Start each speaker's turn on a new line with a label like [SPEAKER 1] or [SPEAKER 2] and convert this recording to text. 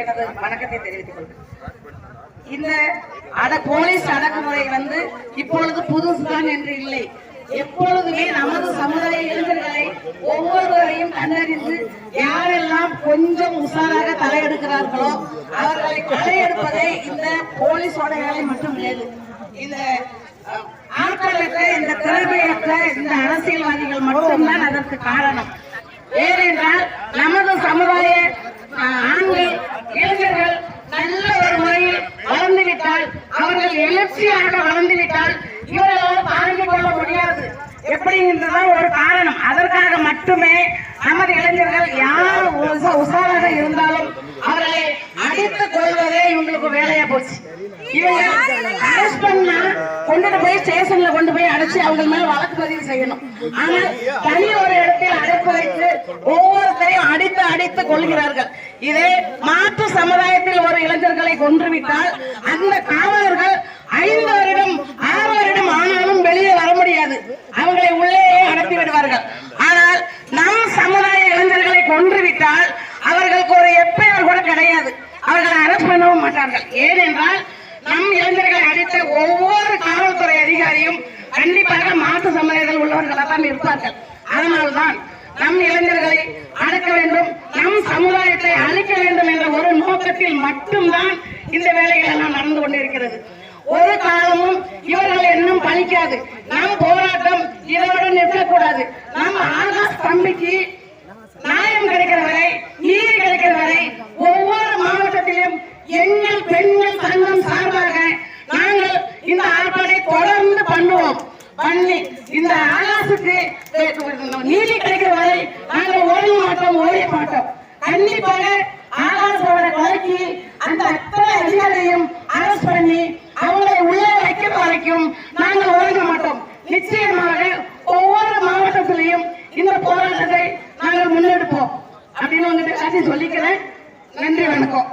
[SPEAKER 1] எனது வணக்கத்தை தெரிவித்துக் கொள்கிறேன். இந்த போலீஸ் அடக்குமுறை இப்பொழுது புதுசுதான் என்று இல்லை. எப்பொழுதுமே நமது சமுதாய இளைஞர்களை ஒவ்வொருவரையும் கண்டறிந்து யாரெல்லாம் கொஞ்சம் உஷாராக தலையெடுக்கிறார்களோ அவர்களை தலையெடுப்பதே இந்த போலீஸோட வேலை மட்டும் இல்லை. இந்த ஆட்களற்ற இந்த திறமையற்ற இந்த அரசியல்வாதிகள் மட்டும்தான் அதற்கு காரணம். ஏனென்றால் நமது சமுதாய ஆண்கள் இளைஞர்கள் நல்ல ஒரு முறையில் வளர்ந்துவிட்டால், அவர்கள் எழுச்சியாக வளர்ந்துவிட்டால் இவர்களால் தாங்கிக் கொள்ள முடியாது. எப்படின்றதான் ஒரு காரணம். அதற்காக மட்டுமே நமது இளைஞர்கள் யார் உஷாராக இருந்தாலும் அவர்களை அடித்துக் கொள்வதே இவங்களுக்கு வேலையா போச்சு. இவங்க அரெஸ்ட் பண்ணா கொண்டு போய் ஸ்டேஷன்ல கொண்டு போய் அடைச்சு அவங்க மேல வழக்கு பதிவு செய்யணும். ஆனால் தனி ஒரு இடத்தில் அடைப்பு வைத்து ஒவ்வொருத்தரையும் அடித்து அடித்து கொள்கிறார்கள். இதே மாற்று சமுதாயத்தில் ஒரு இளைஞர்களை கொன்றுவிட்டால் அந்த காவலர்கள் 5 வருடம் 6 வருடம் ஆனாலும் வெளியே வர முடியாது. அவங்களை உள்ளேயே அடக்கி விடுவார்கள். ஆனால் நம் சமுதாய இளைஞர்களை கொன்றுவிட்டால் அவர்களுக்கு ஒரு எஃப்ஐஆர் கூட கிடையாது. அவர்களை அரெஸ்ட் பண்ணவும் மாட்டார்கள். ஏனென்றால் நம் இளைஞர்களை அடித்த ஒவ்வொரு காவல்துறை அதிகாரியும் கண்டிப்பாக மாற்று சமுதாயத்தில் உள்ளவர்களாக தான் இருப்பார்கள். அதனால்தான் நம் இளைஞர்களை அடக்க வேண்டும், நம் சமுதாயத்தை அழிக்க வேண்டும் என்ற ஒரு நோக்கத்தில் மட்டும்தான் இந்த வேலைகள் எல்லாம் நடந்து கொண்டிருக்கிறது. ஒரு காலமும் இவர்கள் இன்னும் பலிக்காது. நம் போராட்டம் இதோடு நிற்கக்கூடாது. நம் ஆகாஷ் தம்பிக்கு நியாயம் கிடைக்கிற வரை, நீதி கிடைக்கிற வரை ஒவ்வொரு மாவட்டத்திலும் எங்கள் பெண்கள் சங்கம் சார்பாக நாங்கள் இந்த ஆர்ப்பாட்டத்தை தொடர்ந்து பண்ணுவோம். பண்ணி இந்த ஆகாசுக்கு நீதி கிடைக்கிற வரை நாங்கள் ஓய மாட்டோம். கண்டிப்பாக ஆகாசோட கொலைக்கு அந்த அத்தனை அதிகாரியும் அரெஸ்ட் பண்ணி அவங்களை உள்ளே வைக்கிற வரைக்கும் நாங்கள் ஓய மாட்டோம். நிச்சயமாக ஒவ்வொரு மாவட்டத்திலையும் இந்த போராட்டத்தை நாங்கள் முன்னெடுப்போம் அப்படின்னு உங்ககிட்ட சொல்லிக்கிறேன். நன்றி, வணக்கம்.